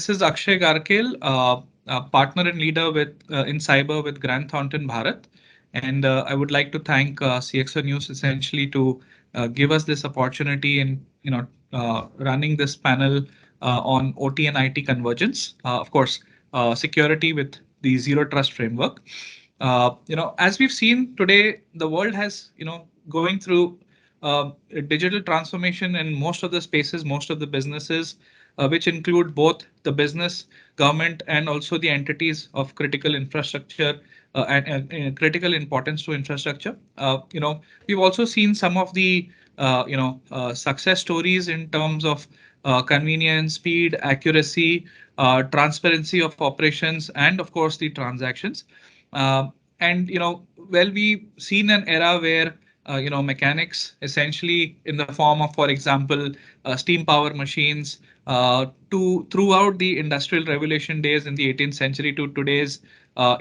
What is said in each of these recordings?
This is Akshay Garkil, a partner and leader with in cyber with Grant Thornton Bharat. And I would like to thank CXO News essentially to give us this opportunity in running this panel on OT and IT convergence. Of course, security with the zero trust framework. As we've seen today, the world has going through a digital transformation in most of the spaces, most of the businesses, which include both the business, government, and also the entities of critical infrastructure and critical importance to infrastructure. We've also seen some of the success stories in terms of convenience, speed, accuracy, transparency of operations, and of course the transactions. We've seen an era where mechanics essentially in the form of, for example, steam power machines, to throughout the industrial revolution days in the 18th century to today's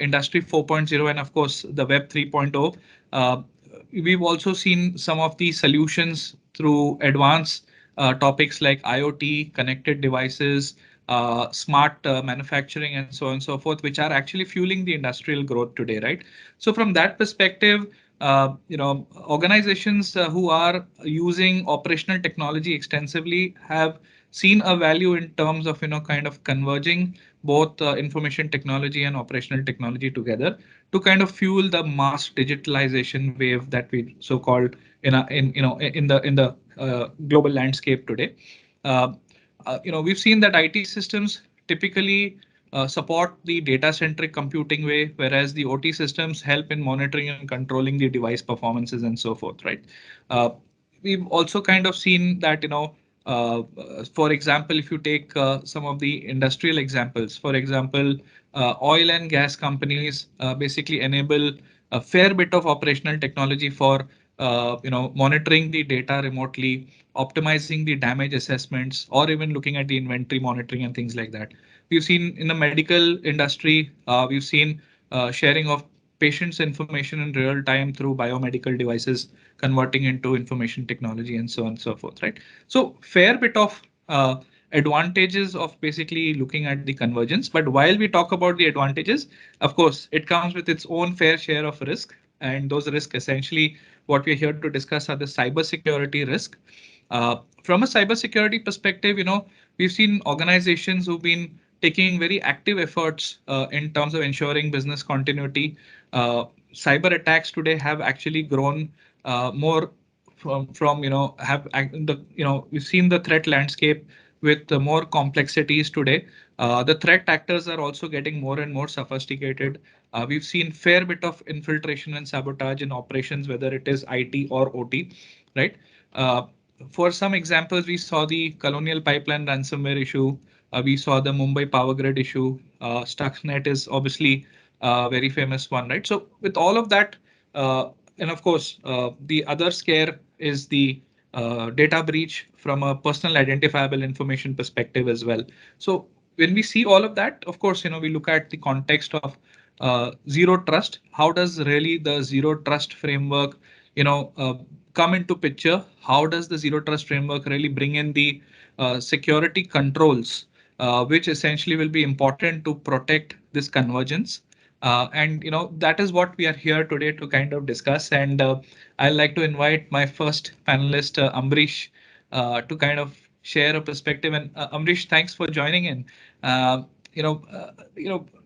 industry 4.0 and of course the web 3.0. We've also seen some of the solutions through advanced topics like IoT, connected devices, smart manufacturing, and so on and so forth, which are actually fueling the industrial growth today, right? So from that perspective, organizations who are using operational technology extensively have seen a value in terms of kind of converging both information technology and operational technology together to kind of fuel the mass digitalization wave that we so called in the global landscape today. We've seen that IT systems typically support the data-centric computing way, whereas the OT systems help in monitoring and controlling the device performances and so forth, right? We've also kind of seen that, for example, if you take some of the industrial examples, for example, oil and gas companies basically enable a fair bit of operational technology for monitoring the data remotely, optimizing the damage assessments, or even looking at the inventory monitoring and things like that. We've seen in the medical industry, we've seen sharing of patients' information in real time through biomedical devices, converting into information technology and so on and so forth, right? So fair bit of advantages of basically looking at the convergence. But while we talk about the advantages, of course, it comes with its own fair share of risk. And those risks, essentially, what we're here to discuss are the cybersecurity risk. From a cybersecurity perspective, we've seen organizations who've been taking very active efforts in terms of ensuring business continuity. Cyber attacks today have actually grown more we've seen the threat landscape with more complexities today. The threat actors are also getting more and more sophisticated. We've seen fair bit of infiltration and sabotage in operations, whether it is IT or OT, right? For some examples, we saw the Colonial Pipeline ransomware issue. We saw the Mumbai power grid issue. Stuxnet is obviously a very famous one, right? So with all of that, and of course, the other scare is the data breach from a personal identifiable information perspective as well. So when we see all of that, of course, we look at the context of zero trust. How does really the zero trust framework, come into picture? How does the zero trust framework really bring in the security controls, which essentially will be important to protect this convergence? And that is what we are here today to kind of discuss. And I'd like to invite my first panelist, Ambarish, to kind of share a perspective. And Ambarish, thanks for joining in.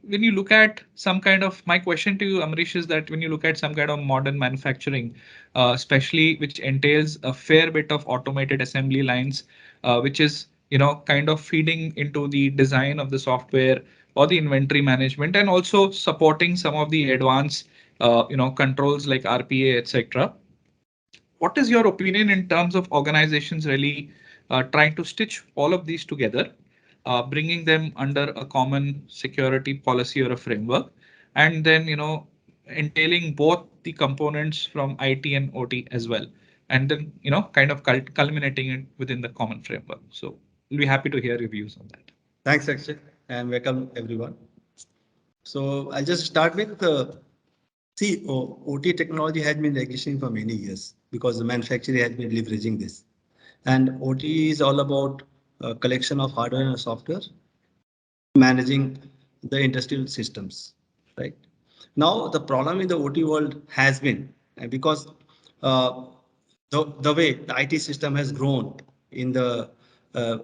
When you look at some kind of, my question to you, Ambarish, is that when you look at some kind of modern manufacturing, especially which entails a fair bit of automated assembly lines, which is kind of feeding into the design of the software or the inventory management, and also supporting some of the advanced controls like RPA, etc. What is your opinion in terms of organizations really trying to stitch all of these together, bringing them under a common security policy or a framework, and then entailing both the components from IT and OT as well, and then kind of culminating it within the common framework? So we'll be happy to hear your views on that. Thanks, Akshay, and welcome everyone. So I'll just start with OT technology has been existing for many years because the manufacturer has been leveraging this. And OT is all about collection of hardware and software managing the industrial systems, right? Now, the problem in the OT world has been because uh, the way the IT system has grown in the uh,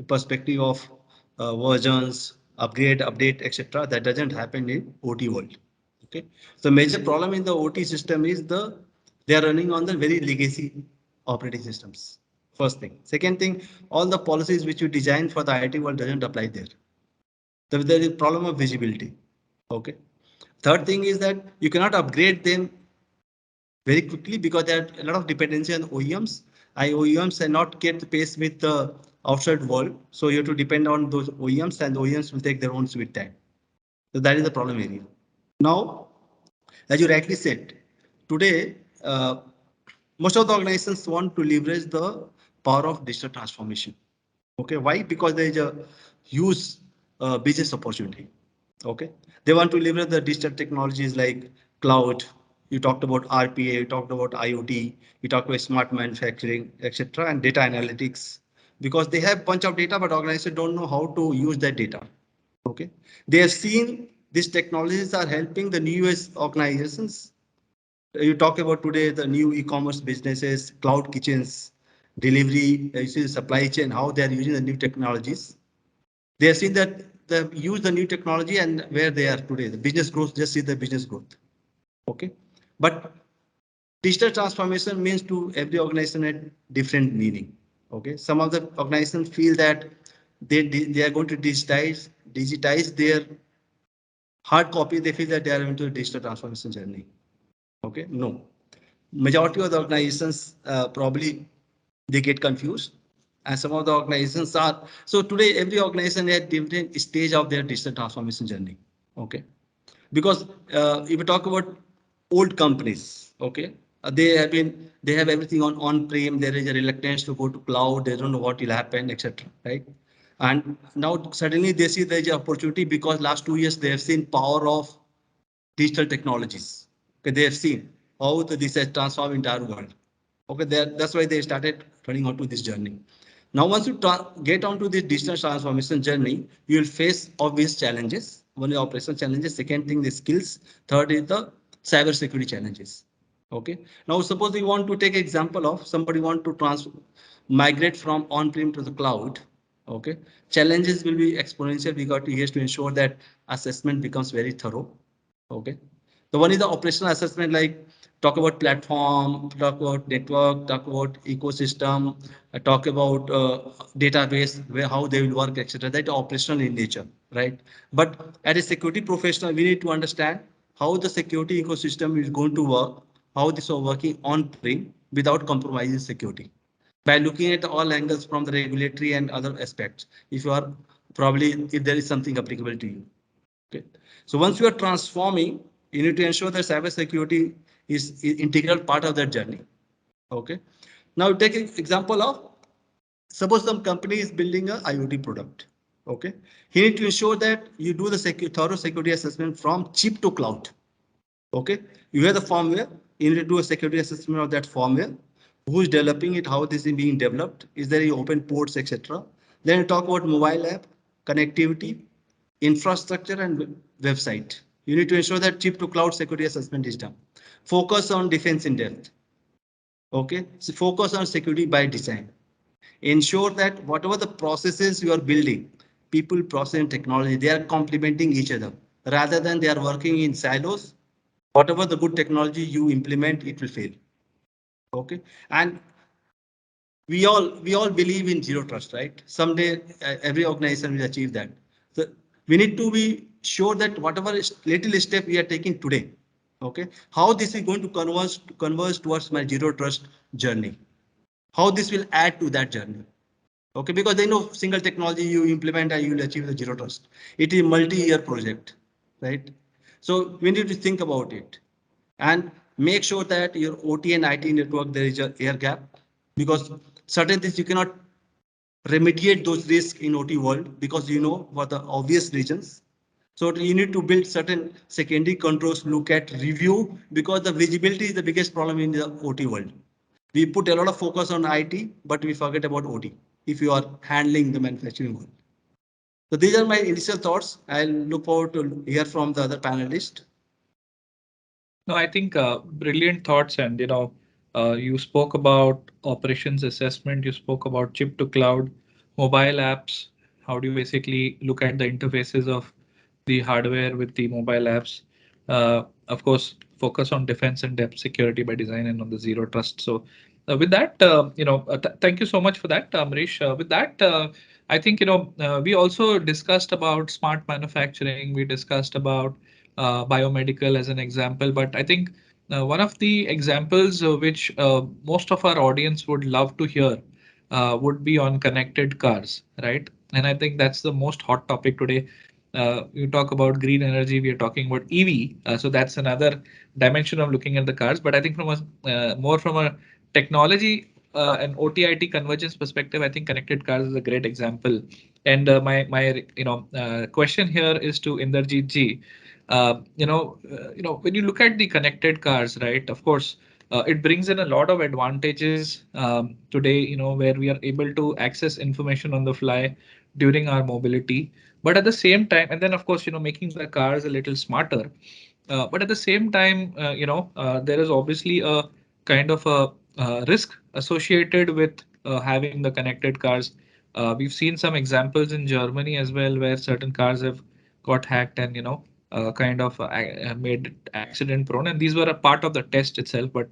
perspective of versions, update, etc. That doesn't happen in OT world. Okay, the major problem in the OT system is they are running on the very legacy operating systems. First thing. Second thing, all the policies which you design for the IT world doesn't apply there. There is problem of visibility. Okay. Third thing is that you cannot upgrade them very quickly because there are a lot of dependency on OEMs. OEMs cannot get the pace with the outside world. So you have to depend on those OEMs and the OEMs will take their own sweet time. So that is the problem area. Now, as you rightly said, today, most of the organizations want to leverage the power of digital transformation. Okay, why? Because there is a huge business opportunity. Okay, they want to leverage the digital technologies like cloud. You talked about RPA, you talked about IoT, you talked about smart manufacturing, etc., and data analytics. Because they have bunch of data, but organizations don't know how to use that data. Okay, they have seen these technologies are helping the newest organizations. You talk about today the new e-commerce businesses, cloud kitchens, delivery, you see the supply chain, how they are using the new technologies. They have seen that they use the new technology and where they are today. The business growth, just see the business growth. Okay. But digital transformation means to every organization a different meaning. Okay. Some of the organizations feel that they are going to digitize their hard copy. They feel that they are into a digital transformation journey. Okay. No. Majority of the organizations probably they get confused and some of the organizations are so today every organization at different stage of their digital transformation journey. Okay, because if you talk about old companies, okay, they have everything on-prem. There is a reluctance to go to cloud. They don't know what will happen, etc. Right, and now suddenly they see there is an opportunity because last 2 years they have seen power of digital technologies. Okay, they have seen how this has transformed entire world. Okay, that's why they started running onto this journey. Now, once you get onto this digital transformation journey, you will face obvious challenges. One is operational challenges. Second thing, the skills. Third is the cyber security challenges. Okay. Now, suppose you want to take example of somebody want to migrate from on-prem to the cloud. Okay. Challenges will be exponential. We got to here to ensure that assessment becomes very thorough. Okay. The one is the operational assessment, like talk about platform, talk about network, talk about ecosystem, talk about database, where how they will work, etc. That operational in nature, right? But as a security professional, we need to understand how the security ecosystem is going to work, how this is working on-prem without compromising security. By looking at all angles from the regulatory and other aspects, if you are probably if there is something applicable to you. Okay. So once you are transforming, you need to ensure that cybersecurity is integral part of that journey. Okay. Now take an example of suppose some company is building a IoT product. Okay. You need to ensure that you do the thorough security assessment from chip to cloud. Okay. You have the firmware. You need to do a security assessment of that firmware. Who is developing it? How this is being developed? Is there any open ports, etc. Then you talk about mobile app, connectivity, infrastructure and website. You need to ensure that chip to cloud security assessment is done. Focus on defense in depth. Okay, so focus on security by design. Ensure that whatever the processes you are building, people, process and technology, they are complementing each other rather than they are working in silos. Whatever the good technology you implement, it will fail. Okay, and we all believe in zero trust, right? Someday every organization will achieve that. So we need to be sure that whatever little step we are taking today, okay, how this is going to converge towards my zero trust journey, how this will add to that journey. Okay, because they know single technology you implement and you will achieve the zero trust. It is multi-year project, right? So we need to think about it and make sure that your OT and IT network there is a air gap, because certain things you cannot remediate those risks in OT world because you know for the obvious reasons. So you need to build certain secondary controls, look at review, because the visibility is the biggest problem in the OT world. We put a lot of focus on IT, but we forget about OT if you are handling the manufacturing world. So these are my initial thoughts. I'll look forward to hear from the other panelists. No, I think brilliant thoughts, and you spoke about operations assessment, you spoke about chip to cloud, mobile apps. How do you basically look at the interfaces of the hardware with the mobile apps? Of course, focus on defense and depth security by design and on the zero trust. So, with that, thank you so much for that, Amrish. With that, I think we also discussed about smart manufacturing. We discussed about biomedical as an example. But I think one of the examples which most of our audience would love to hear would be on connected cars, right? And I think that's the most hot topic today. You talk about green energy, we are talking about EV. So that's another dimension of looking at the cars. But I think from a more from a technology and OTIT convergence perspective, I think connected cars is a great example. And my question here is to Inderjeet ji. When you look at the connected cars, right? Of course, it brings in a lot of advantages today. Where we are able to access information on the fly during our mobility, but at the same time, and then of course, making the cars a little smarter. But at the same time, there is obviously a kind of a risk associated with having the connected cars. We've seen some examples in Germany as well, where certain cars have got hacked and kind of made it accident prone, and these were a part of the test itself. But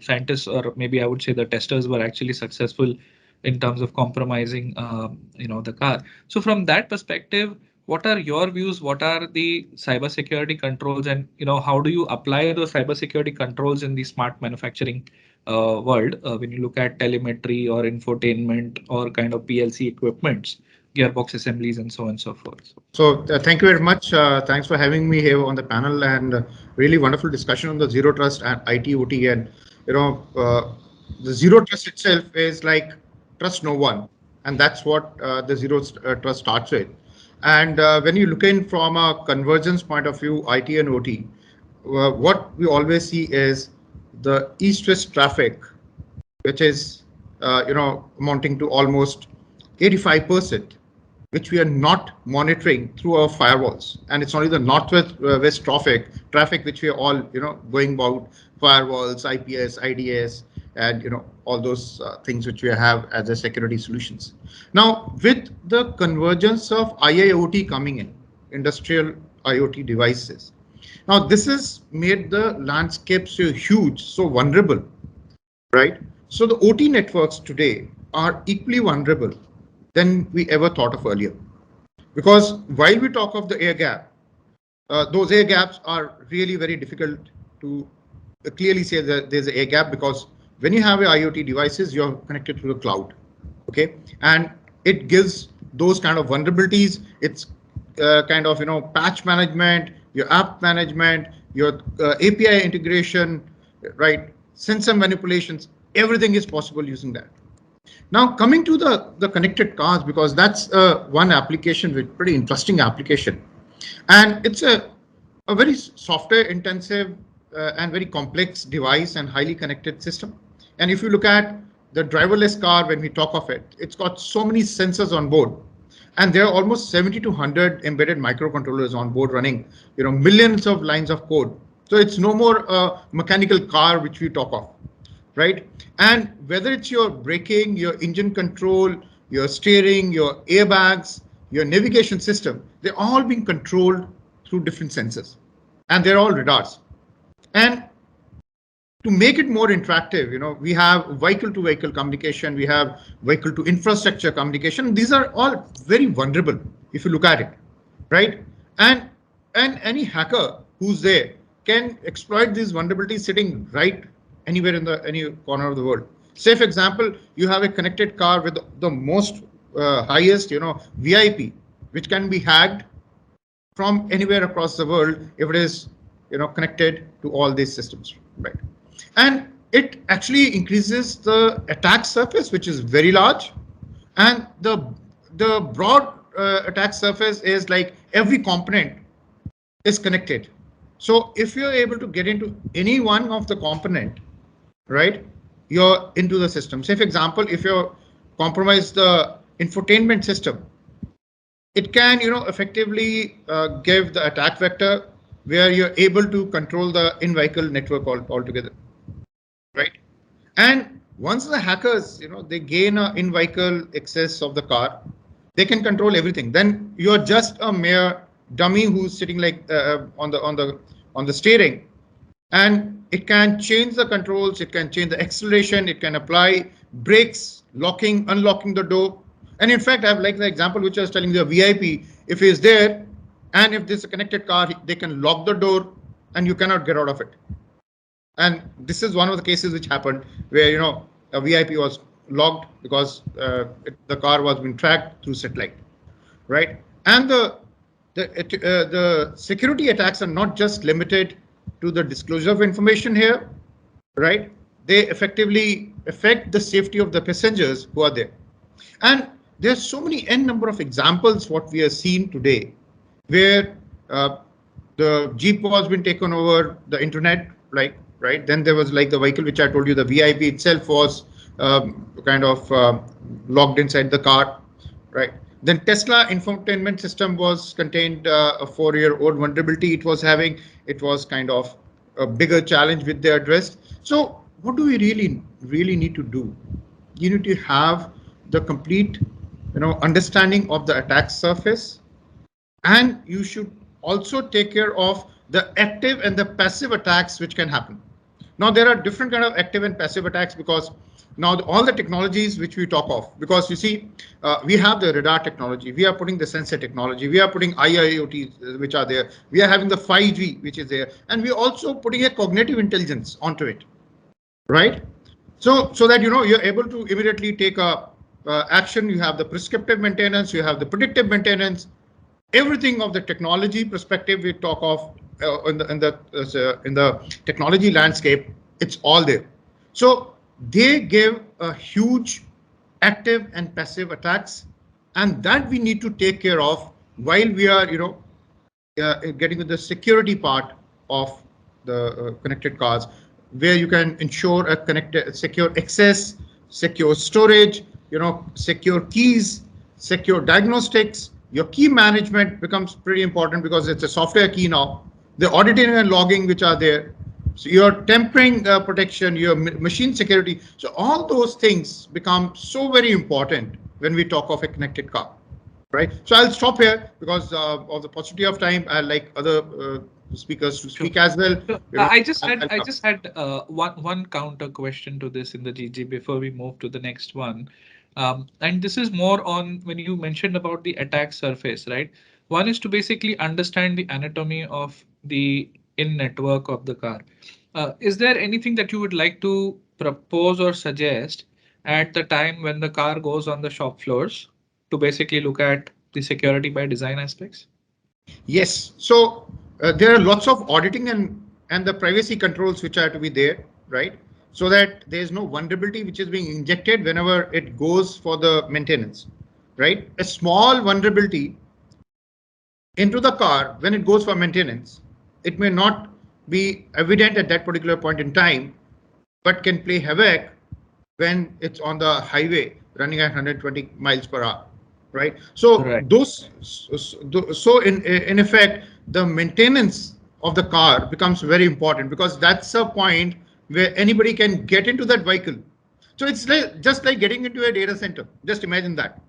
scientists, or maybe I would say the testers, were actually successful in terms of compromising the car. So from that perspective, what are your views? What are the cybersecurity controls, and how do you apply those cybersecurity controls in the smart manufacturing world when you look at telemetry or infotainment or kind of PLC equipments, gearbox assemblies, and so on and so forth? So thank you very much. Thanks for having me here on the panel, and really wonderful discussion on the zero trust and IT OT. And the zero trust itself is like trust no one, and that's what the zero trust starts with. And when you look in from a convergence point of view, IT and OT, what we always see is the east-west traffic, which is amounting to almost 85%, which we are not monitoring through our firewalls. And it's only the northwest west traffic which we are all going about, firewalls, IPS, IDS, and all those things which we have as a security solutions. Now, with the convergence of IIoT coming in, industrial IoT devices, now this has made the landscape so huge, so vulnerable, right? So the OT networks today are equally vulnerable than we ever thought of earlier. Because while we talk of the air gap, those air gaps are really very difficult to clearly say that there's an air gap, because when you have IoT devices, you're connected to the cloud, okay? And it gives those kind of vulnerabilities. It's kind of, patch management, your app management, your API integration, right? Sensor manipulations, everything is possible using that. Now coming to the connected cars, because that's one application with pretty interesting application, and it's a very software intensive and very complex device and highly connected system. And if you look at the driverless car, when we talk of it, it's got so many sensors on board, and there are almost 70 to 100 embedded microcontrollers on board running millions of lines of code. So it's no more a mechanical car which we talk of, right? And whether it's your braking, your engine control, your steering, your airbags, your navigation system, they're all being controlled through different sensors, and they're all radars. And to make it more interactive, we have vehicle to vehicle communication, we have vehicle to infrastructure communication. These are all very vulnerable if you look at it, right? And any hacker who's there can exploit these vulnerabilities sitting right anywhere in any corner of the world. Say, for example, you have a connected car with the most highest, VIP, which can be hacked from anywhere across the world if it is, connected to all these systems, right? And it actually increases the attack surface, which is very large, and the broad attack surface is like every component is connected. So if you're able to get into any one of the component, right, you're into the system. Say, for example, if you compromise the infotainment system, it can, effectively give the attack vector where you're able to control the in-vehicle network altogether, right? And once the hackers, they gain an in-vehicle access of the car, they can control everything. Then you're just a mere dummy who's sitting like on the steering, and it can change the controls, it can change the acceleration, it can apply brakes, locking, unlocking the door. And in fact, I have like the example which I was telling the VIP, if he is there and if this is a connected car, they can lock the door and you cannot get out of it. And this is one of the cases which happened where, a VIP was locked because the car was being tracked through satellite, right? And the security attacks are not just limited to the disclosure of information here, right? They effectively affect the safety of the passengers who are there. And there's so many n number of examples what we are seeing today, where the Jeep was been taken over, the internet, like, right? Then there was like the vehicle which I told you, the VIP itself was locked inside the car, right? Then Tesla infotainment system was contained a 4-year-old vulnerability it was having. It was kind of a bigger challenge with the address. So what do we really need to do? You need to have the complete, understanding of the attack surface, and you should also take care of the active and the passive attacks which can happen. Now there are different kind of active and passive attacks because now all the technologies which we talk of, because you see, we have the radar technology, we are putting the sensor technology, we are putting IIoT which are there, we are having the 5G which is there, and we are also putting a cognitive intelligence onto it, right? So that you're able to immediately take a action. You have the prescriptive maintenance, you have the predictive maintenance, everything of the technology perspective we talk of in the technology landscape. It's all there. So they give a huge active and passive attacks, and that we need to take care of while we are getting to the security part of the connected cars, where you can ensure a connected secure access, secure storage, secure keys, secure diagnostics. Your key management becomes pretty important because it's a software key now. The auditing and logging which are there. So your tempering protection, your machine security. So all those things become so very important when we talk of a connected car, right? So I'll stop here because of the paucity of time. I like other speakers to speak as well. So, I just had one counter question to this in the GG before we move to the next one. And this is more on when you mentioned about the attack surface, right? One is to basically understand the anatomy of the in-network of the car. Is there anything that you would like to propose or suggest at the time when the car goes on the shop floors to basically look at the security by design aspects? Yes. So there are lots of auditing and the privacy controls which are to be there, right? So that there is no vulnerability which is being injected whenever it goes for the maintenance, right? A small vulnerability into the car when it goes for maintenance, it may not be evident at that particular point in time, but can play havoc when it's on the highway running at 120 miles per hour, right? So Right. so in effect, the maintenance of the car becomes very important because that's a point where anybody can get into that vehicle. So it's just like getting into a data center. Just imagine that,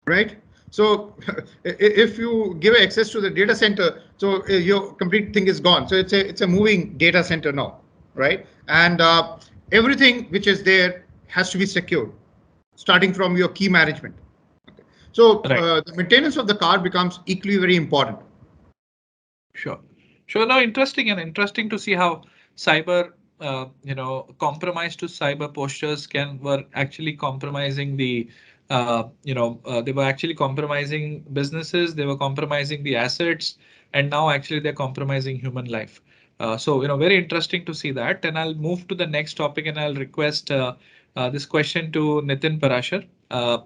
right? So if you give access to the data center, so your complete thing is gone. So it's a moving data center now, right? And everything which is there has to be secured, starting from your key management. Okay. So the maintenance of the car becomes equally very important. Sure. Now, interesting to see how cyber, compromise to cyber postures were actually compromising the, they were actually compromising businesses, they were compromising the assets, and now actually they're compromising human life. So, very interesting to see that. And I'll move to the next topic and I'll request this question to Nitin Parashar.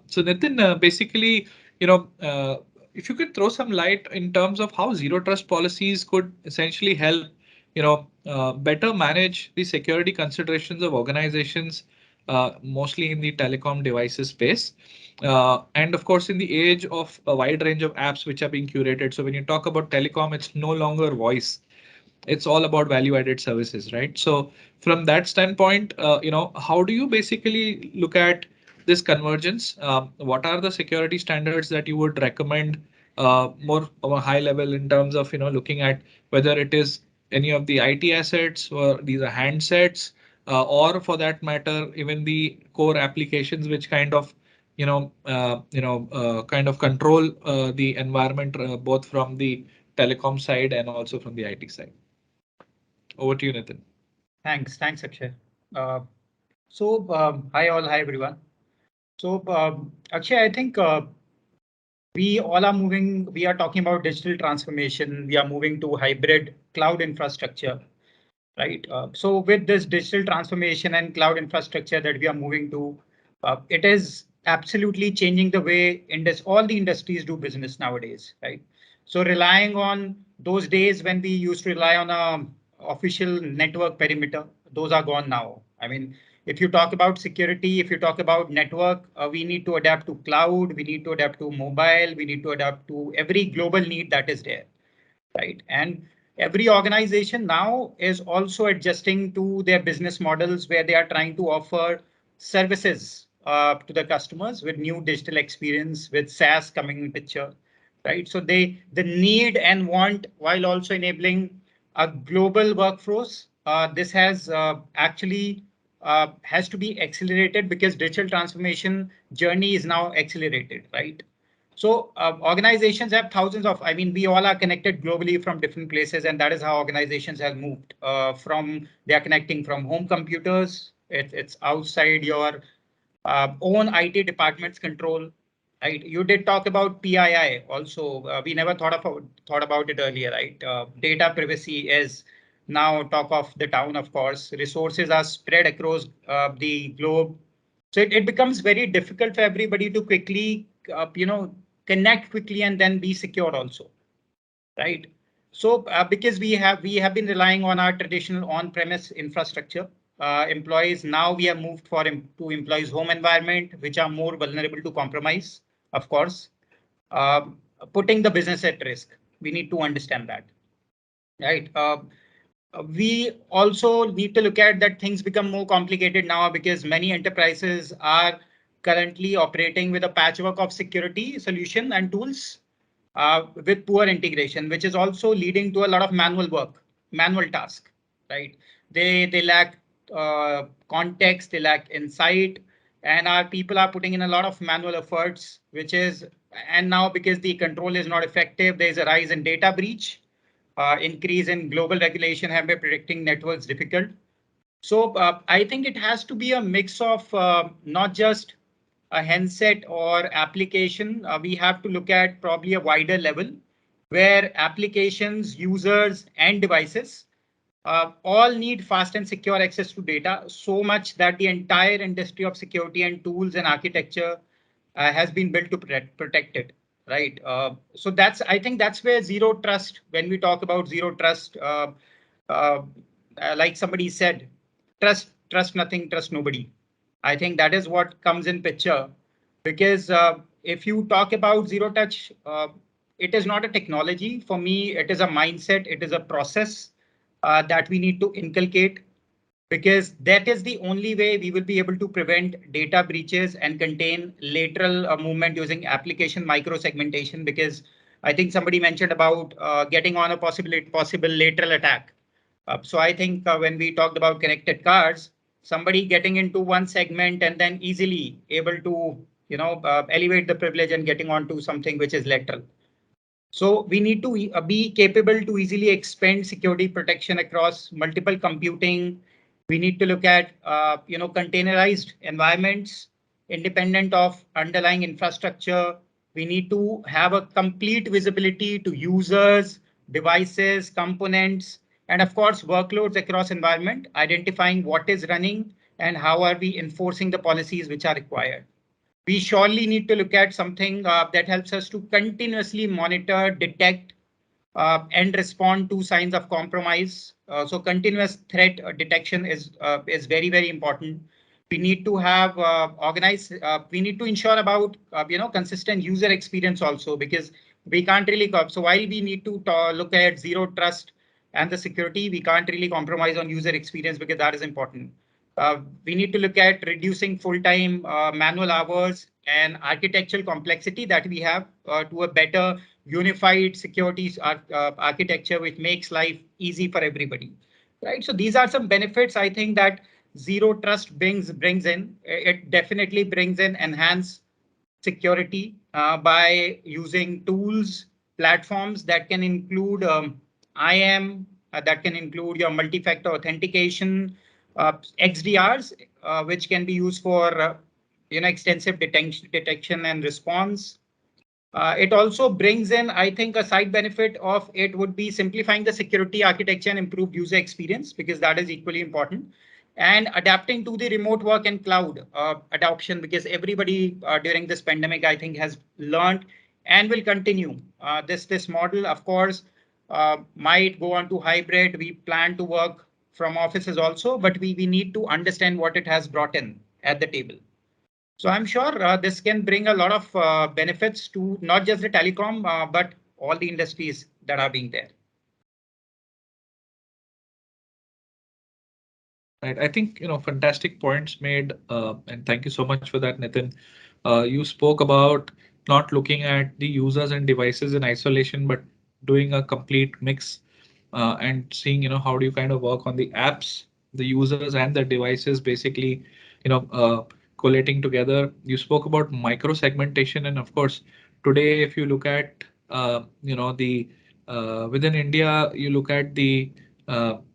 So Nitin, basically, if you could throw some light in terms of how zero trust policies could essentially help, better manage the security considerations of organizations mostly in the telecom devices space. And of course, in the age of a wide range of apps which are being curated. So when you talk about telecom, it's no longer voice. It's all about value added services, right? So from that standpoint, how do you basically look at this convergence? What are the security standards that you would recommend more of a high level in terms of, looking at whether it is any of the IT assets or these are handsets, or for that matter, even the core applications which kind of kind of control the environment both from the telecom side and also from the IT side. Over to you, Nitin. Thanks, Akshay. Uh, hi all, hi everyone. Akshay, I think we all are moving. We are talking about digital transformation. We are moving to hybrid cloud infrastructure, right? So with this digital transformation and cloud infrastructure that we are moving to, it is absolutely changing the way all the industries do business nowadays, right? So relying on those days when we used to rely on a official network perimeter, those are gone now. I mean, if you talk about security, if you talk about network, we need to adapt to cloud, we need to adapt to mobile, we need to adapt to every global need that is there, right? And every organization now is also adjusting to their business models where they are trying to offer services to the customers with new digital experience, with SaaS coming in picture, right? So the need and want, while also enabling a global workforce, this has actually has to be accelerated because digital transformation journey is now accelerated, right? So organizations have thousands of, I mean, we all are connected globally from different places, and that is how organizations have moved they are connecting from home computers. It's outside your own IT department's control, right? You did talk about PII also. We never thought about it earlier, right? Data privacy is now talk of the town, of course. Resources are spread across the globe. So it becomes very difficult for everybody to quickly, connect quickly and then be secure also, right? So because we have been relying on our traditional on-premise infrastructure, employees now we have moved to employees' home environment, which are more vulnerable to compromise, of course, putting the business at risk. We need to understand that, right? We also need to look at that things become more complicated now because many enterprises are currently operating with a patchwork of security solution and tools with poor integration, which is also leading to a lot of manual work, manual task, right? They lack context, they lack insight, and our people are putting in a lot of manual efforts, and now because the control is not effective, there's a rise in data breach. Increase in global regulation have made predicting networks difficult. So I think it has to be a mix of not just a handset or application. We have to look at probably a wider level where applications, users, and devices all need fast and secure access to data so much that the entire industry of security and tools and architecture has been built to protect it. Right. So I think that's where zero trust, when we talk about zero trust, like somebody said, trust nothing, trust nobody. I think that is what comes in picture because if you talk about zero touch, it is not a technology. For me, it is a mindset. It is a process that we need to inculcate because that is the only way we will be able to prevent data breaches and contain lateral movement using application micro segmentation. Because I think somebody mentioned about getting on a possible lateral attack. So I think when we talked about connected cars, somebody getting into one segment and then easily able to, elevate the privilege and getting onto something which is lateral. So we need to be capable to easily expand security protection across multiple computing. We need to look at, containerized environments independent of underlying infrastructure. We need to have a complete visibility to users, devices, components, and of course, workloads across environment, identifying what is running and how are we enforcing the policies which are required. We surely need to look at something that helps us to continuously monitor, detect, and respond to signs of compromise. So continuous threat detection is very, very important. We need to have we need to ensure about consistent user experience also, because we can't really so while we need to look at zero trust and the security, we can't really compromise on user experience because that is important. We need to look at reducing full-time manual hours and architectural complexity that we have to a better unified security architecture, which makes life easy for everybody. Right. So these are some benefits I think that zero trust brings in. It definitely brings in enhanced security by using tools, platforms that can include IAM, that can include your multi-factor authentication, XDRs, which can be used for extensive detection and response. It also brings in, I think, a side benefit of it would be simplifying the security architecture and improved user experience, because that is equally important. And adapting to the remote work and cloud adoption, because everybody during this pandemic, I think, has learned and will continue. This model, of course, might go on to hybrid. We plan to work from offices also, but we need to understand what it has brought in at the table. So I'm sure this can bring a lot of benefits to not just the telecom, but all the industries that are being there. Right. I think, fantastic points made, and thank you so much for that, Nitin. You spoke about not looking at the users and devices in isolation, but doing a complete mix and seeing, how do you kind of work on the apps, the users and the devices, basically, collating together. You spoke about micro segmentation, and of course, today, if you look at, the within India, you look at the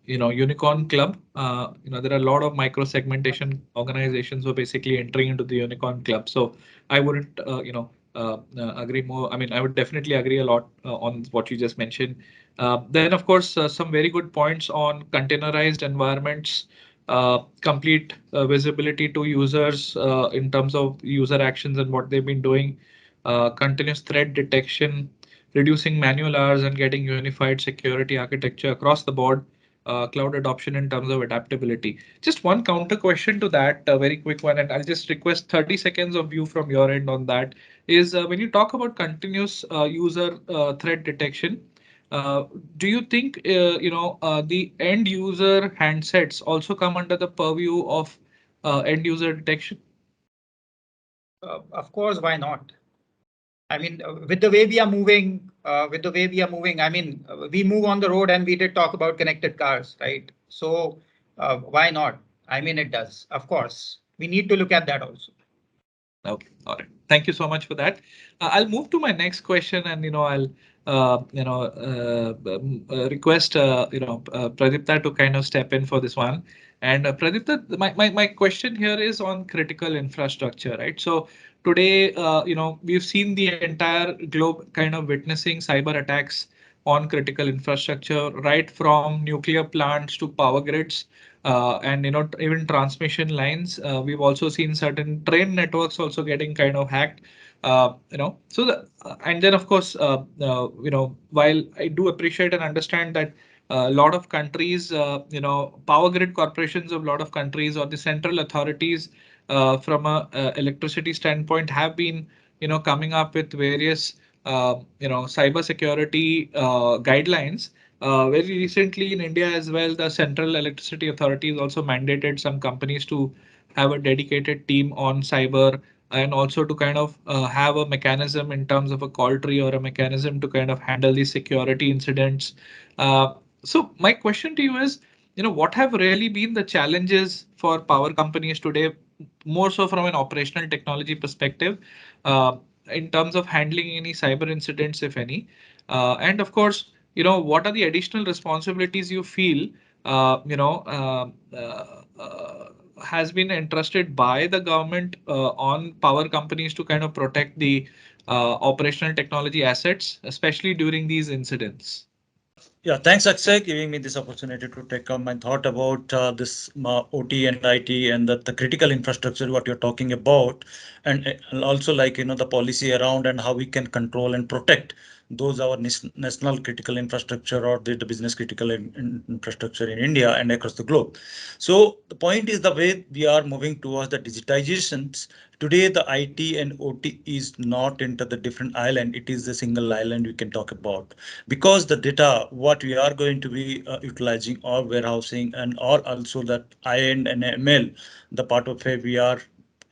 Unicorn Club. There are a lot of micro segmentation organizations who are basically entering into the Unicorn Club. So I wouldn't, agree more. I mean, I would definitely agree a lot on what you just mentioned. Then, of course, some very good points on containerized environments, complete visibility to users in terms of user actions and what they've been doing, continuous threat detection, reducing manual hours and getting unified security architecture across the board, cloud adoption in terms of adaptability. Just one counter question to that, a very quick one, and I'll just request 30 seconds of view from your end on that, is when you talk about continuous user threat detection, do you think the end user handsets also come under the purview of end user detection? Of course, why not? I mean, with the way we are moving, I mean, we move on the road and we did talk about connected cars, right? So why not? I mean, it does. Of course, we need to look at that also. Okay, all right. Thank you so much for that. I'll move to my next question, and I'll request Pradipta to kind of step in for this one. And Pradipta, my question here is on critical infrastructure, right? So today, we've seen the entire globe kind of witnessing cyber attacks on critical infrastructure, right from nuclear plants to power grids. And even transmission lines. We've also seen certain train networks also getting kind of hacked. So and then of course, while I do appreciate and understand that a lot of countries, power grid corporations of a lot of countries or the central authorities from a electricity standpoint have been, coming up with various, cyber security guidelines. Very recently in India as well, the Central Electricity Authority has also mandated some companies to have a dedicated team on cyber and also to kind of have a mechanism in terms of a call tree or a mechanism to kind of handle these security incidents. So my question to you is, what have really been the challenges for power companies today, more so from an operational technology perspective, in terms of handling any cyber incidents, if any? And of course, what are the additional responsibilities you feel, has been entrusted by the government on power companies to kind of protect the operational technology assets, especially during these incidents? Yeah, thanks, Akshay, giving me this opportunity to take up my thought about this OT and IT and the critical infrastructure, what you're talking about, and also the policy around and how we can control and protect those our national critical infrastructure or the business critical infrastructure in India and across the globe. So the point is the way we are moving towards the digitizations. Today, the IT and OT is not into the different island. It is a single island we can talk about, because the data, what we are going to be utilizing or warehousing and or also that IND and ML, the part of it we are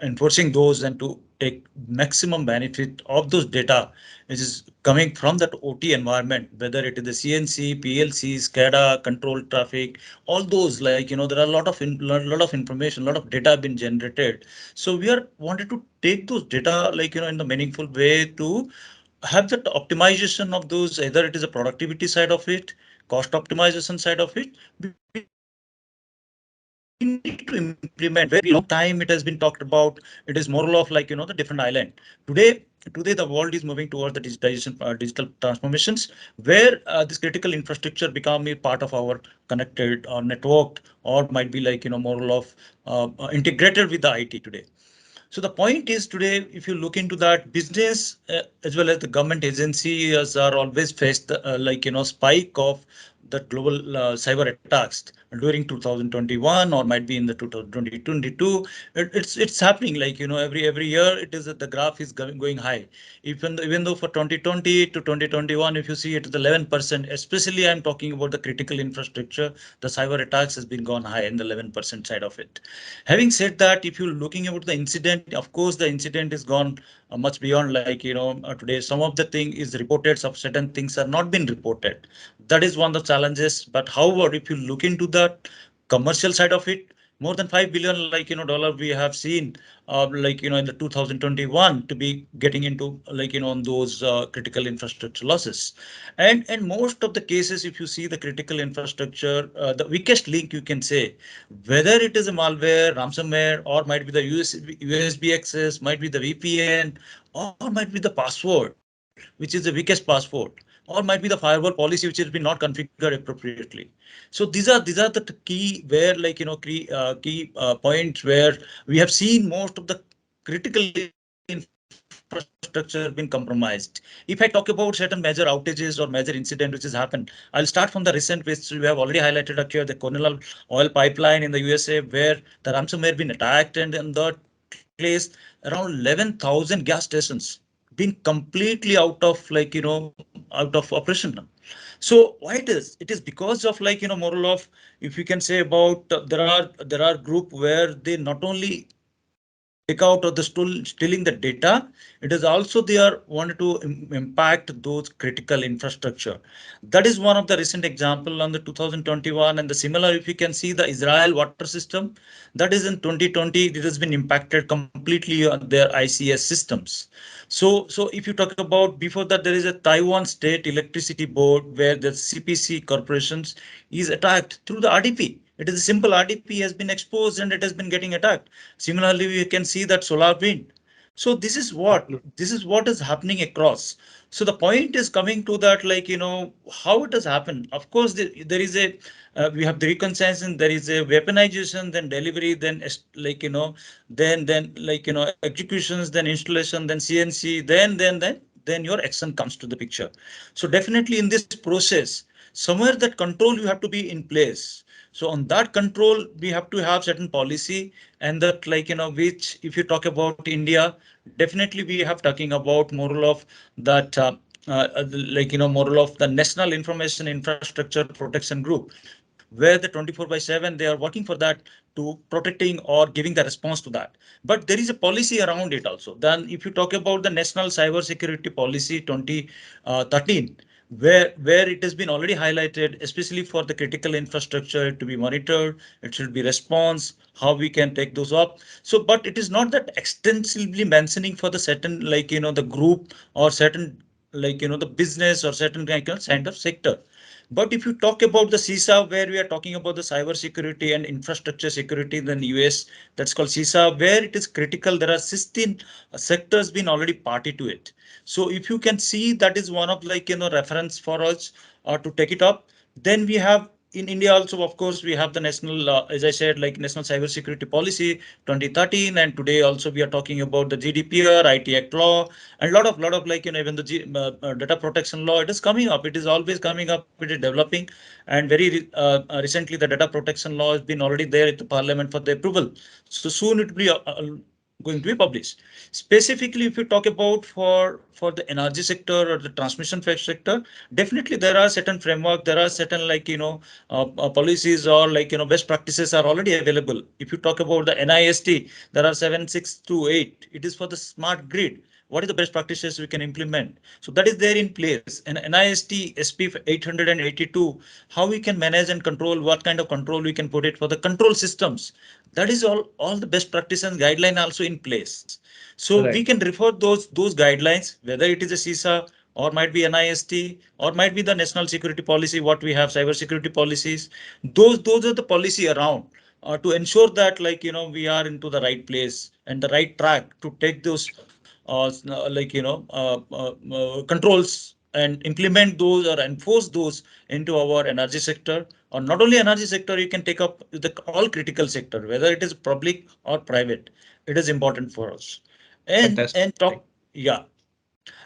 enforcing those and to take maximum benefit of those data which is coming from that OT environment, whether it is the CNC, PLC, SCADA, control traffic, all those, like, there are a lot of information, a lot of data been generated. So we are wanted to take those data, in the meaningful way to have that optimization of those, either it is a productivity side of it, cost optimization side of it. We need to implement very long time. It has been talked about. It is more of the different island. Today the world is moving towards the digitization, digital transformations, where this critical infrastructure become a part of our connected or networked, or might be more of integrated with the IT today. So the point is today, if you look into that, business as well as the government agencies are always faced spike of the global cyber attacks during 2021 or might be in the 2022. It's happening every year. It is the graph is going high. Even though for 2020 to 2021, if you see it is 11%. Especially I'm talking about the critical infrastructure. The cyber attacks has been gone high in the 11% side of it. Having said that, if you're looking about the incident, of course, the incident is gone much beyond today. Some of the thing is reported, some certain things are not been reported. That is one of the challenges. But however, if you look into that commercial side of it, more than 5 billion dollar we have seen in the 2021 to be getting into on those critical infrastructure losses. And most of the cases, if you see the critical infrastructure, the weakest link you can say, whether it is a malware, ransomware, or might be the USB access, might be the VPN, or might be the password, which is the weakest password, or might be the firewall policy which has been not configured appropriately. So these are the key where key points where we have seen most of the critical infrastructure been compromised. If I talk about certain major outages or major incident which has happened, I'll start from the recent, which we have already highlighted here, the Cornell oil pipeline in the USA, where the ransomware been attacked, and in that place around 11,000 gas stations been completely out of out of operation. So why it is because of moral of, if you can say about there are group where they not only take out or the stealing the data, it is also they are wanted to impact those critical infrastructure. That is one of the recent example on the 2021, and the similar, if you can see the Israel water system, that is in 2020, it has been impacted completely on their ICS systems. So if you talk about before that, there is a Taiwan State Electricity Board where the CPC corporations is attacked through the RDP. It is a simple RDP has been exposed and it has been getting attacked. Similarly, we can see that solar wind. So this is what is happening across. So the point is coming to that, how it has happened. Of course, there is a we have the reconciliation, there is a weaponization, then delivery, then executions, then installation, then CNC, then your action comes to the picture. So definitely in this process, somewhere that control you have to be in place. So on that control, we have to have certain policy, and that which if you talk about India, definitely we have talking about moral of that moral of the National Information Infrastructure Protection Group, where the 24/7 they are working for that to protecting or giving the response to that. But there is a policy around it also. Then if you talk about the National Cyber Security Policy 2013, where it has been already highlighted, especially for the critical infrastructure to be monitored, it should be response, how we can take those up. So, but it is not that extensively mentioning for the certain the group or certain the business or certain kind of sector. But if you talk about the CISA, where we are talking about the cyber security and infrastructure security in the US, that's called CISA, where it is critical. There are 16 sectors been already party to it. So if you can see, that is one of reference for us to take it up. Then we have in India also, of course, we have the national, as I said, like National Cybersecurity Policy 2013, and today also we are talking about the GDPR, IT Act law, and lot of like even the data protection law. It is coming up. It is always coming up. It is developing, and very recently the data protection law has been already there at the Parliament for the approval. So soon it will be going to be published. Specifically, if you talk about for the energy sector or the transmission sector, definitely there are certain framework, there are certain like policies or like best practices are already available. If you talk about the NIST, there are 7628. It is for the smart grid. What is the best practices we can implement? So that is there in place. And NIST SP 882, how we can manage and control, what kind of control we can put it for the control systems. That is all the best practice and guideline also in place. So Right. we can refer those guidelines, whether it is a CISA or might be NIST or might be the national security policy, what we have, cyber security policies. Those are the policy around to ensure that like we are into the right place and the right track to take those controls and implement those or enforce those into our energy sector, or not only energy sector, you can take up the all critical sector, whether it is public or private. It is important for us. Fantastic. And talk, yeah.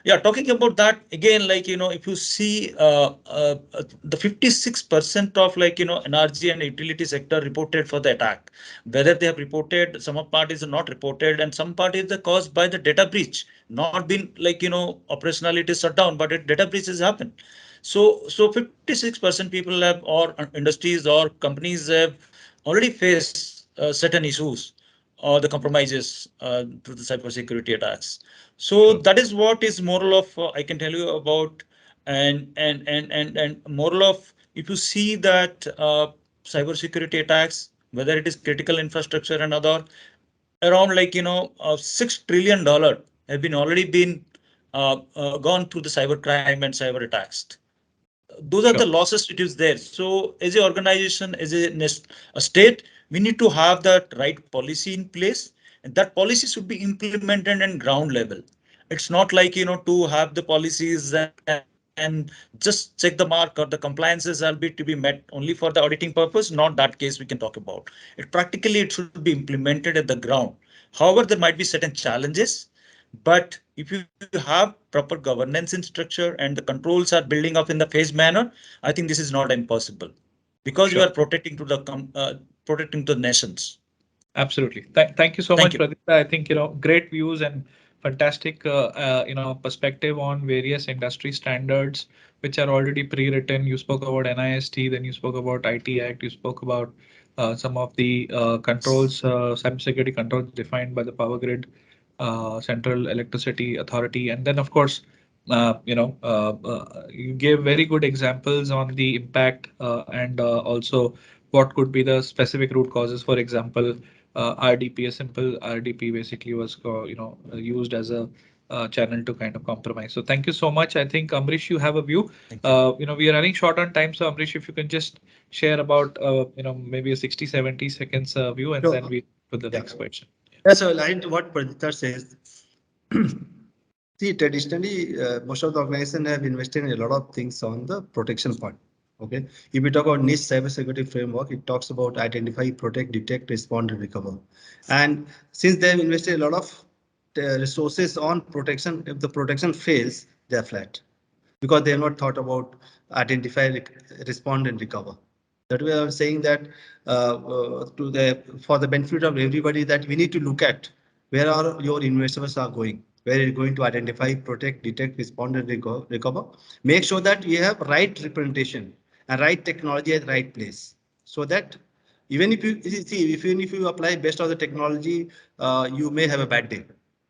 Yeah, talking about that again, like if you see the 56% of like energy and utility sector reported for the attack, whether they have reported, some of parties are not reported, and some parties are caused by the data breach, not been like operationality shut down, but data breaches happen. So 56% people have, or industries or companies have already faced certain issues or the compromises to the cybersecurity attacks. So Sure. that is what is moral of I can tell you about, and moral of, if you see that cybersecurity attacks, whether it is critical infrastructure and other, around like $6 trillion have been already been gone through the cyber crime and cyber attacks. Those are the Sure. losses it is there. So as a organization, as a state, we need to have that right policy in place, and that policy should be implemented in ground level. It's not like to have the policies and just check the mark, or the compliances are be to be met only for the auditing purpose. Not that case we can talk about it. Practically it should be implemented at the ground. However, there might be certain challenges, but if you have proper governance in structure and the controls are building up in the phased manner, I think this is not impossible, because we Sure. are protecting to protecting the nations. Absolutely. Thank you so Thank much, you. Pradipta. I think, great views and fantastic, perspective on various industry standards, which are already pre-written. You spoke about NIST, then you spoke about IT Act, you spoke about some of the controls, cybersecurity controls defined by the Power Grid, Central Electricity Authority. And then, of course, you gave very good examples on the impact and also what could be the specific root causes. For example, RDP, a simple RDP basically was, used as a channel to kind of compromise. So thank you so much. I think Amrish, you have a view. We are running short on time. So Amrish, if you can just share about, maybe a 60-70 seconds view, and Sure. then we put the Yeah. next question. Yeah, so aligned to what Pradipta says, see, traditionally, most of the organizations have invested in a lot of things on the protection part. Okay, if we talk about niche cybersecurity framework, it talks about identify, protect, detect, respond, and recover. And since they have invested a lot of resources on protection, if the protection fails, they are flat, because they have not thought about identify, respond, and recover. That way, I'm saying that for the benefit of everybody, that we need to look at where are your investors are going, where you're going to identify, protect, detect, respond, and recover. Make sure that you have right representation and right technology at the right place, so that even if you see, even if you apply best of the technology, you may have a bad day.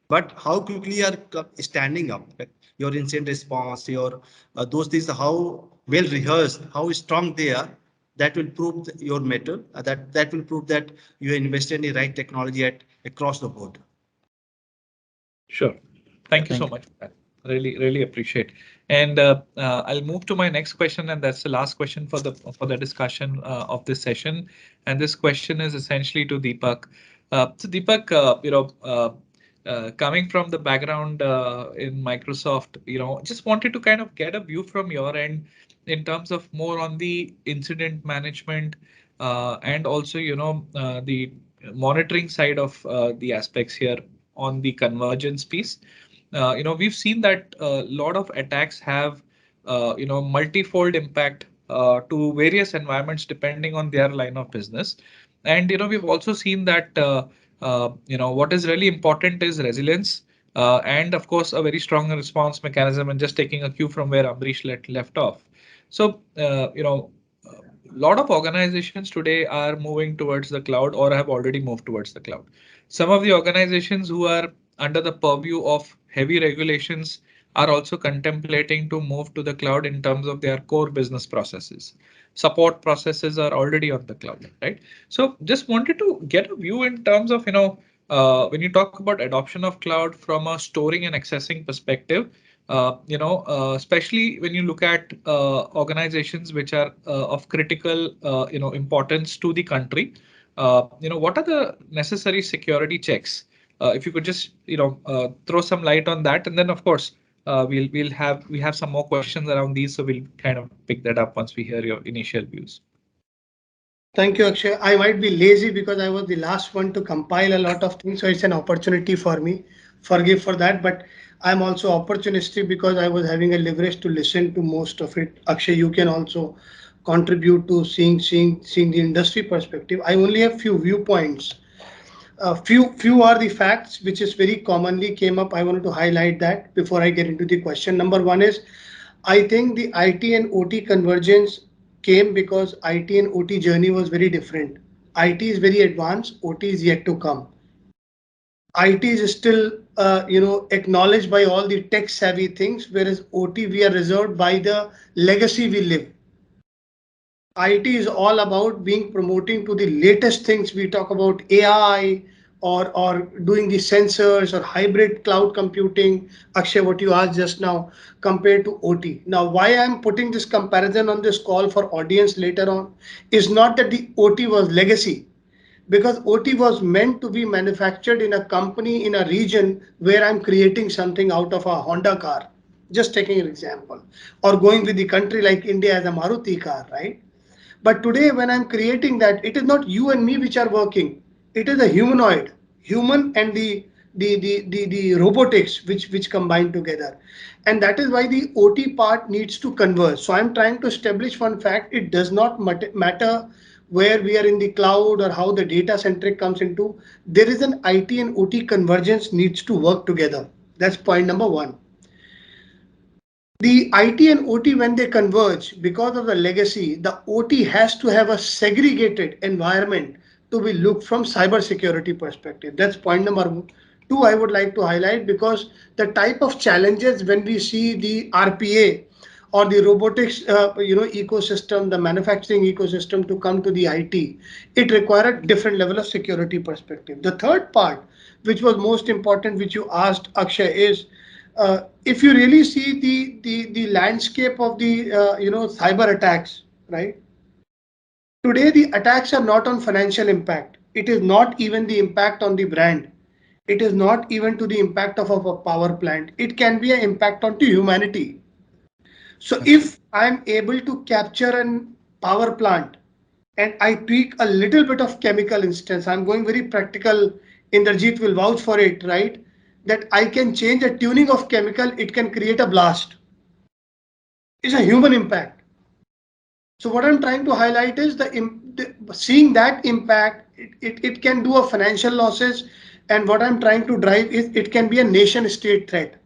But how quickly you are standing up, like your incident response, your those things, how well rehearsed, how strong they are, that will prove your metal. That will prove that you invested in the right technology at across the board. Sure. Thank you Thank so you. much for that. Really appreciate. And I'll move to my next question, and that's the last question for the discussion of this session. And this question is essentially to Deepak. So Deepak, coming from the background in Microsoft, just wanted to kind of get a view from your end. in terms of more on the incident management and also, the monitoring side of the aspects here on the convergence piece. We've seen that a lot of attacks have, multifold impact to various environments depending on their line of business. And, we've also seen that, what is really important is resilience. And of course, a very strong response mechanism, and just taking a cue from where Ambarish left off. So, a lot of organizations today are moving towards the cloud or have already moved towards the cloud. Some of the organizations who are under the purview of heavy regulations are also contemplating to move to the cloud in terms of their core business processes. Support processes are already on the cloud, right? So just wanted to get a view in terms of, when you talk about adoption of cloud from a storing and accessing perspective, especially when you look at organizations which are of critical, importance to the country, what are the necessary security checks? If you could just, throw some light on that, and then of course we have some more questions around these, so we'll kind of pick that up once we hear your initial views. Thank you, Akshay. I might be lazy because I was the last one to compile a lot of things, so it's an opportunity for me. Forgive for that, but I'm also opportunistic because I was having a leverage to listen to most of it. Akshay, you can also contribute to seeing the industry perspective. I only have few viewpoints. Few are the facts which is very commonly came up. I wanted to highlight that before I get into the question. Number one is, I think the IT and OT convergence came because IT and OT journey was very different. IT is very advanced, OT is yet to come. IT is still, acknowledged by all the tech savvy things, whereas OT we are reserved by the legacy we live. IT is all about being promoting to the latest things. We talk about AI or doing the sensors or hybrid cloud computing. Akshay, what you asked just now, compared to OT. Now, why I'm putting this comparison on this call for audience later on is not that the OT was legacy, because OT was meant to be manufactured in a company in a region where I'm creating something out of a Honda car, just taking an example, or going with the country like India as a Maruti car, right? But today when I'm creating that, it is not you and me which are working. It is a humanoid, human and the robotics which combine together. And that is why the OT part needs to converge. So I'm trying to establish one fact. It does not matter where we are in the cloud or how the data centric comes into. There is an IT and OT convergence needs to work together. That's point number one. The IT and OT, when they converge, because of the legacy, the OT has to have a segregated environment to be looked from cybersecurity perspective. That's point number two I would like to highlight, because the type of challenges when we see the RPA or the robotics ecosystem, the manufacturing ecosystem to come to the IT, it required a different level of security perspective. The third part, which was most important, which you asked Akshay, is if you really see the landscape of the cyber attacks, right? Today the attacks are not on financial impact. It is not even the impact on the brand. It is not even to the impact of a power plant. It can be an impact onto humanity. So if I'm able to capture a power plant and I tweak a little bit of chemical instance, I'm going very practical. Inderjeet will vouch for it, right? That I can change a tuning of chemical, it can create a blast. It's a human impact. So what I'm trying to highlight is seeing that impact, it can do a financial losses. And what I'm trying to drive is it can be a nation state threat,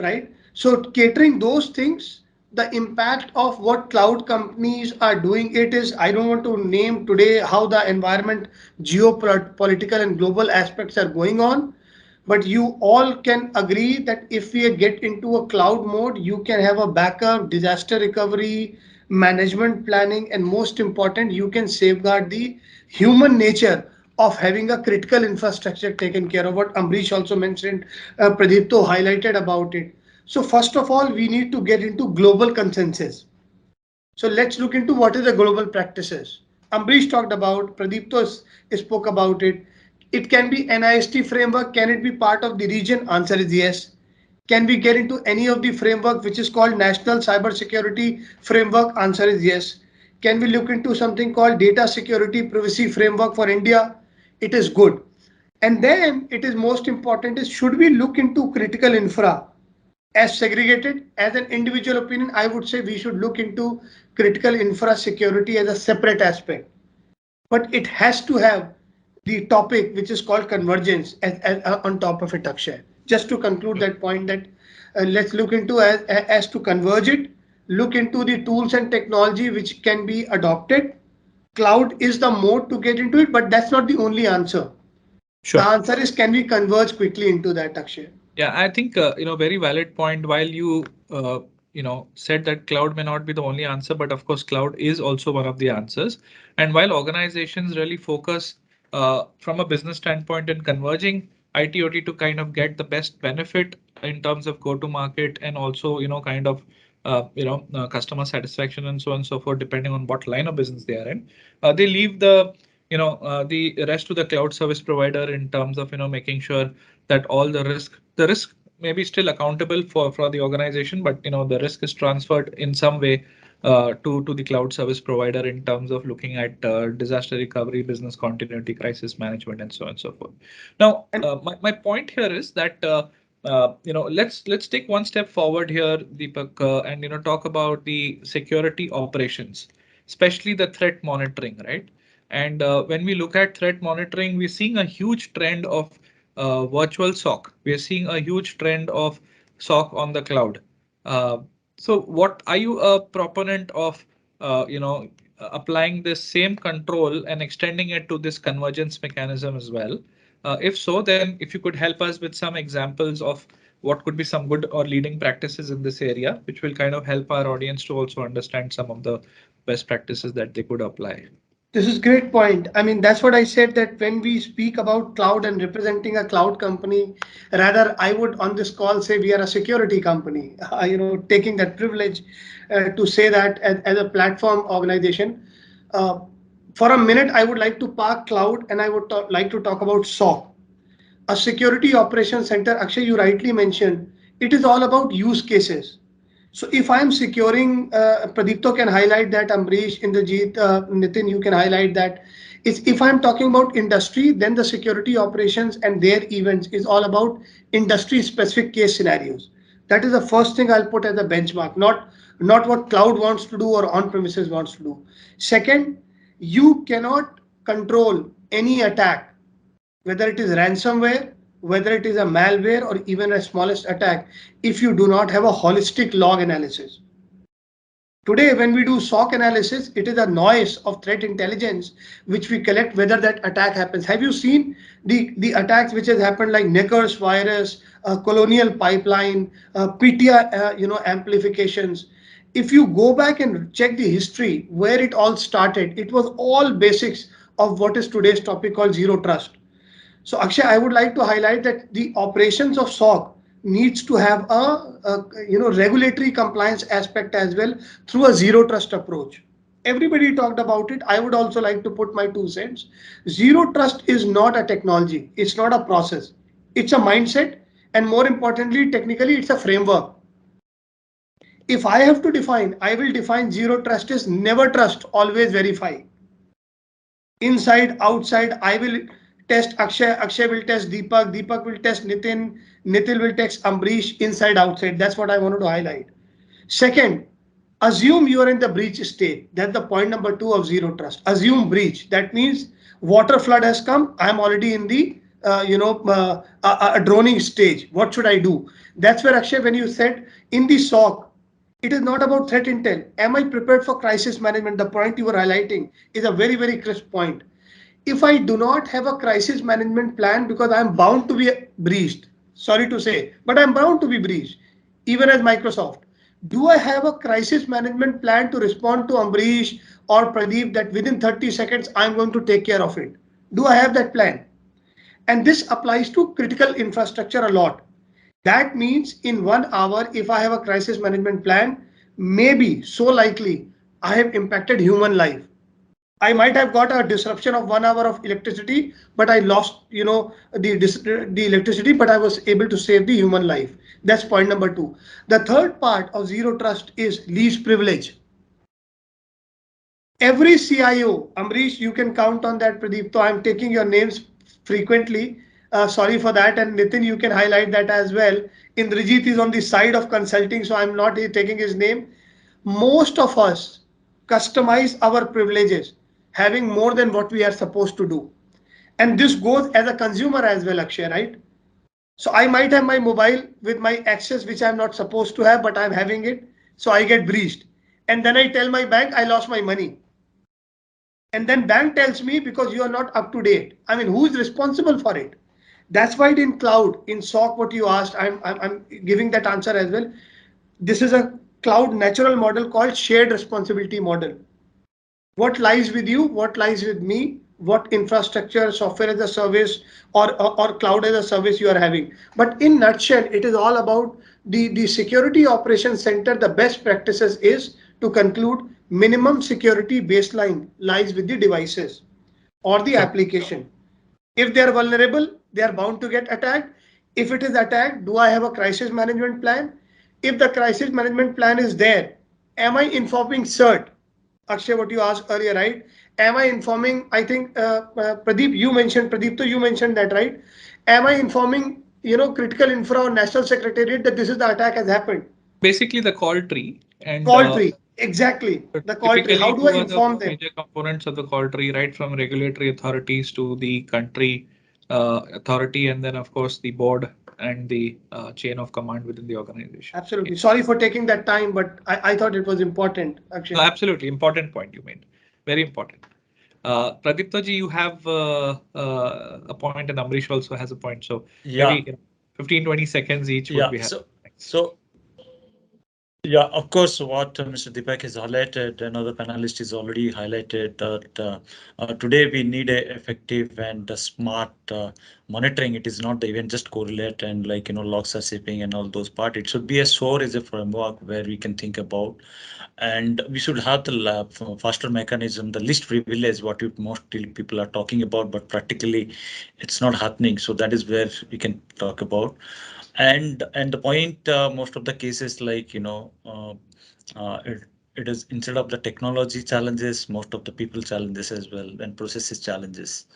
right? So catering those things, the impact of what cloud companies are doing, it is, I don't want to name today how the environment, geopolitical and global aspects are going on. But you all can agree that if we get into a cloud mode, you can have a backup, disaster recovery, management planning, and most important, you can safeguard the human nature of having a critical infrastructure taken care of. What Ambarish also mentioned, Pradeepto highlighted about it. So first of all, we need to get into global consensus. So let's look into what is the global practices. Ambarish talked about, Pradeepto spoke about it. It can be NIST framework. Can it be part of the region? Answer is yes. Can we get into any of the framework which is called National Cyber Security Framework? Answer is yes. Can we look into something called Data Security Privacy Framework for India? It is good. And then it is most important is, should we look into critical infra as segregated? As an individual opinion, I would say we should look into critical infra security as a separate aspect. But it has to have the topic which is called convergence on top of it, Akshay. Just to conclude that point, that let's look into as to converge it, look into the tools and technology which can be adopted. Cloud is the mode to get into it, but that's not the only answer. Sure. The answer is, can we converge quickly into that, Akshay? Yeah, I think, very valid point. While you, said that cloud may not be the only answer, but of course, cloud is also one of the answers. And while organizations really focus from a business standpoint in converging IT OT to kind of get the best benefit in terms of go to market and also, kind of, customer satisfaction and so on and so forth, depending on what line of business they are in, they leave the rest to the cloud service provider in terms of, making sure that all the risk may be still accountable for the organization, but the risk is transferred in some way to the cloud service provider in terms of looking at disaster recovery, business continuity, crisis management, and so on and so forth. Now, my point here is that let's take one step forward here, Deepak, and talk about the security operations, especially the threat monitoring, right? And when we look at threat monitoring, we're seeing a huge trend of virtual SOC. We're seeing a huge trend of SOC on the cloud. So what are you a proponent of, applying this same control and extending it to this convergence mechanism as well? If so, then if you could help us with some examples of what could be some good or leading practices in this area, which will kind of help our audience to also understand some of the best practices that they could apply. This is great point. I mean, that's what I said, that when we speak about cloud and representing a cloud company, rather I would on this call say we are a security company, taking that privilege to say that as a platform organization. For a minute, I would like to park cloud and I would like to talk about SOC, a security operations center. Akshay, you rightly mentioned, it is all about use cases. So if I'm securing, Pradipto can highlight that, Ambarish, Inderjeet, Nitin, you can highlight that. If I'm talking about industry, then the security operations and their events is all about industry specific case scenarios. That is the first thing I'll put as a benchmark, not what cloud wants to do or on-premises wants to do. Second, you cannot control any attack, whether it is ransomware, whether it is a malware or even a smallest attack, if you do not have a holistic log analysis. Today, when we do SOC analysis, it is a noise of threat intelligence which we collect whether that attack happens. Have you seen the attacks which has happened, like Neckers virus, Colonial Pipeline, PTI, amplifications? If you go back and check the history where it all started, it was all basics of what is today's topic called zero trust. So Akshay, I would like to highlight that the operations of SOC needs to have a regulatory compliance aspect as well through a zero trust approach. Everybody talked about it. I would also like to put my 2 cents. Zero trust is not a technology. It's not a process. It's a mindset. And more importantly, technically, it's a framework. If I have to define, I will define zero trust is never trust, always verify. Inside, outside, I will test Akshay, Akshay will test Deepak, Deepak will test Nitin, Nitin will test Ambarish, inside, outside. That's what I wanted to highlight. Second, assume you are in the breach state. That's the point number 2 of zero trust. Assume breach. That means water flood has come. I'm already in the a droning stage. What should I do? That's where, Akshay, when you said in the SOC, it is not about threat intel. Am I prepared for crisis management? The point you were highlighting is a very, very crisp point. If I do not have a crisis management plan, because I'm bound to be breached, sorry to say, but I'm bound to be breached, even as Microsoft. Do I have a crisis management plan to respond to Ambarish or Pradeep that within 30 seconds, I'm going to take care of it? Do I have that plan? And this applies to critical infrastructure a lot. That means in 1 hour, if I have a crisis management plan, maybe so likely I have impacted human life. I might have got a disruption of 1 hour of electricity, but I lost, the electricity, but I was able to save the human life. That's point number 2. The third part of zero trust is least privilege. Every CIO, Ambarish, you can count on that, Pradeep. So I'm taking your names frequently. Sorry for that. And Nitin, you can highlight that as well. Indrajit is on the side of consulting, so I'm not taking his name. Most of us customize our privileges, having more than what we are supposed to do. And this goes as a consumer as well, Akshay, right? So I might have my mobile with my access, which I'm not supposed to have, but I'm having it. So I get breached. And then I tell my bank I lost my money. And then bank tells me because you are not up to date. I mean, who is responsible for it? That's why in cloud, in SOC, what you asked, I'm giving that answer as well. This is a cloud natural model called shared responsibility model. What lies with you? What lies with me? What infrastructure, software as a service, or cloud as a service you are having? But in nutshell, it is all about the security operations center. The best practices is to conclude minimum security baseline lies with the devices or the application. If they are vulnerable, they are bound to get attacked. If it is attacked, do I have a crisis management plan? If the crisis management plan is there, am I informing CERT? Akshay, what you asked earlier, right? Am I informing? I think Pradeep, you mentioned that, right? Am I informing, critical infra or national secretariat that this is the attack has happened? Basically, the call tree and Call tree, exactly. The call tree. typically How do two I are the inform them? major components of the call tree, right from regulatory authorities to the country authority, and then of course the board and the chain of command within the organization. Absolutely. Sorry for taking that time, but I thought it was important, Akshay. No, absolutely important point you made. Very important. Pradipta ji, you have a point, and Ambarish also has a point. So Yeah. maybe 15-20 seconds each would be helpful. So yeah, of course, what Mr. DEEPAK has highlighted, another panelist is already highlighted that today we need a effective and a smart monitoring. It is not even just correlate and logs are shipping and all those part. It should be a SOAR as a framework where we can think about, and we should have the faster mechanism, the least privilege, what most people are talking about, but practically it's not happening. So that is where we can talk about. And the point, most of the cases it is instead of the technology challenges, most of the people challenges as well and processes challenges.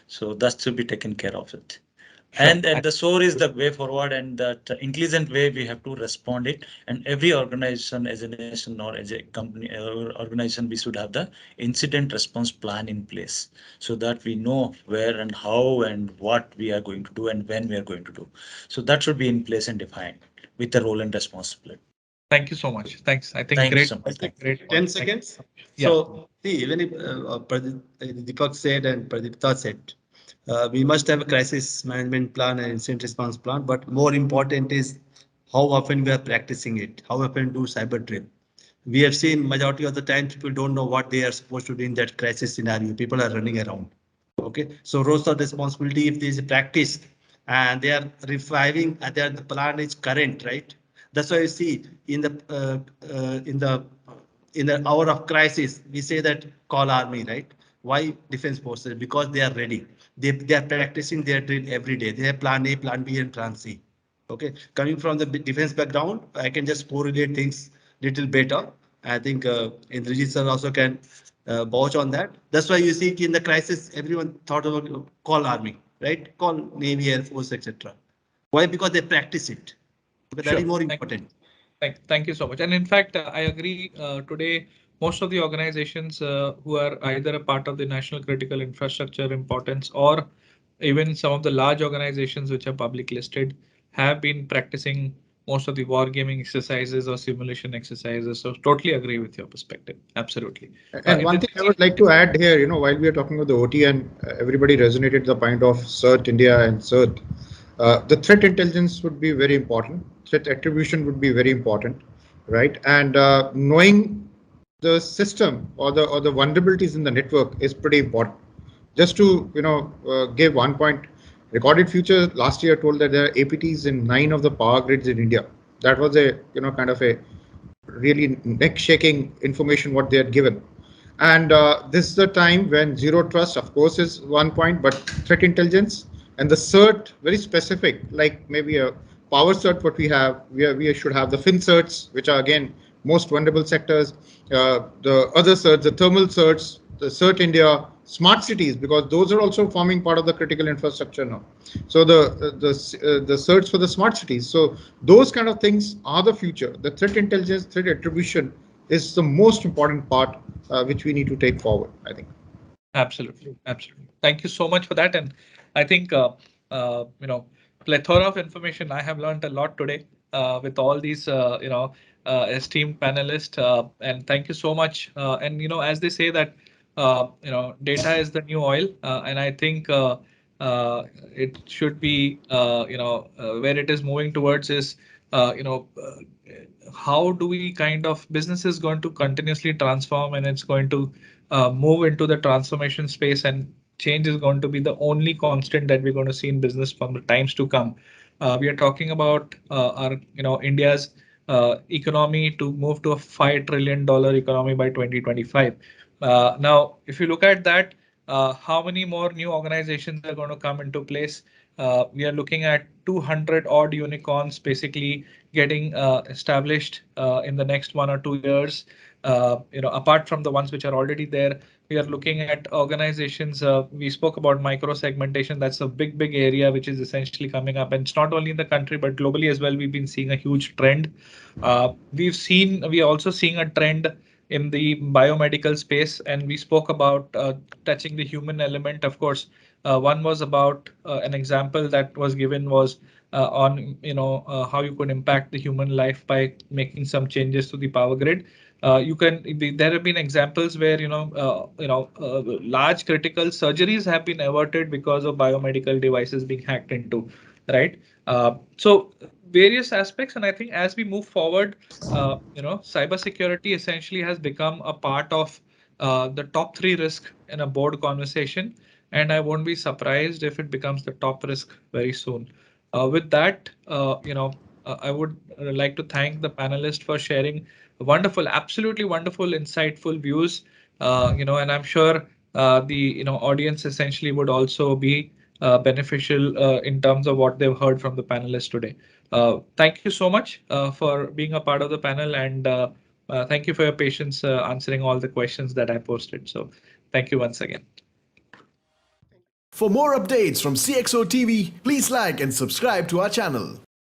So that should be taken care of it. And the SOAR is the way forward, and that intelligent way we have to respond it. And every organization, as a nation or as a company or organization, we should have the incident response plan in place so that we know where and how and what we are going to do and when we are going to do. So that should be in place and defined with the role and responsibility. Thank you so much. Thanks. I think Thank you great. so much. Great. 10 seconds. Yeah. So see, even if Deepak said and Pradipta said, we must have a crisis management plan and incident response plan, but more important is how often we are practicing it, how often do cyber drill. We have seen majority of the time people don't know what they are supposed to do in that crisis scenario. People are running around. Okay, so roles of responsibility, if there is a practice and they are reviving and the plan is current, right? That's why you see in the hour of crisis, we say that call army, right? Why defense forces? Because they are ready. They are practicing their drill every day. They have plan A, plan B, and plan C. Okay, coming from the defense background, I can just correlate things little better. I think Indrajit sir also can vouch on that. That's why you see in the crisis, everyone thought about call army, right? Call Navy, Air Force, etc. Why? Because they practice it. Because that is more important. Thank you so much. And in fact, I agree today, most of the organizations who are either a part of the national critical infrastructure importance or even some of the large organizations which are public listed have been practicing most of the wargaming exercises or simulation exercises. So totally agree with your perspective. Absolutely. And one thing I would like to add here, while we are talking about the OT and everybody resonated the point of CERT India and CERT, the threat intelligence would be very important. Threat attribution would be very important, right? And knowing the system or the vulnerabilities in the network is pretty important. Just to give one point, Recorded Future last year told that there are APTs in 9 of the power grids in India. That was a kind of a really neck-shaking information what they had given. And this is the time when zero trust, of course, is one point, but threat intelligence and the CERT, very specific, like maybe a power cert, what we should have the fin certs, which are again most vulnerable sectors. The other certs, the thermal certs, the Cert India, smart cities, because those are also forming part of the critical infrastructure now. So the certs for the smart cities. So those kind of things are the future. The threat intelligence, threat attribution is the most important part which we need to take forward, I think. Absolutely. Absolutely. Thank you so much for that. And I think, plethora of information. I have learned a lot today with all these, esteemed panelists. And thank you so much. And, as they say that, data is the new oil. And I think it should be, where it is moving towards is, how do we kind of business is going to continuously transform, and it's going to move into the transformation space, and change is going to be the only constant that we're going to see in business from the times to come. We are talking about our, India's economy to move to a $5 trillion economy by 2025. Now, if you look at that, how many more new organizations are going to come into place? We are looking at 200 odd unicorns basically getting established in the next 1 or 2 years. Apart from the ones which are already there, we are looking at organizations. We spoke about micro segmentation. That's a big area which is essentially coming up, and it's not only in the country but globally as well. We've been seeing a huge trend. We are also seeing a trend in the biomedical space, and we spoke about touching the human element. Of course, one was about an example that was given was on how you could impact the human life by making some changes to the power grid. There have been examples where large critical surgeries have been averted because of biomedical devices being hacked into, right? So various aspects, and I think as we move forward, cybersecurity essentially has become a part of the top 3 risk in a board conversation, and I won't be surprised if it becomes the top risk very soon. With that, I would like to thank the panelists for sharing wonderful, absolutely wonderful, insightful views. And I'm sure the audience essentially would also be beneficial in terms of what they've heard from the panelists today. Thank you so much for being a part of the panel, and thank you for your patience answering all the questions that I posted. So thank you once again. For more updates from CXO TV, please like and subscribe to our channel.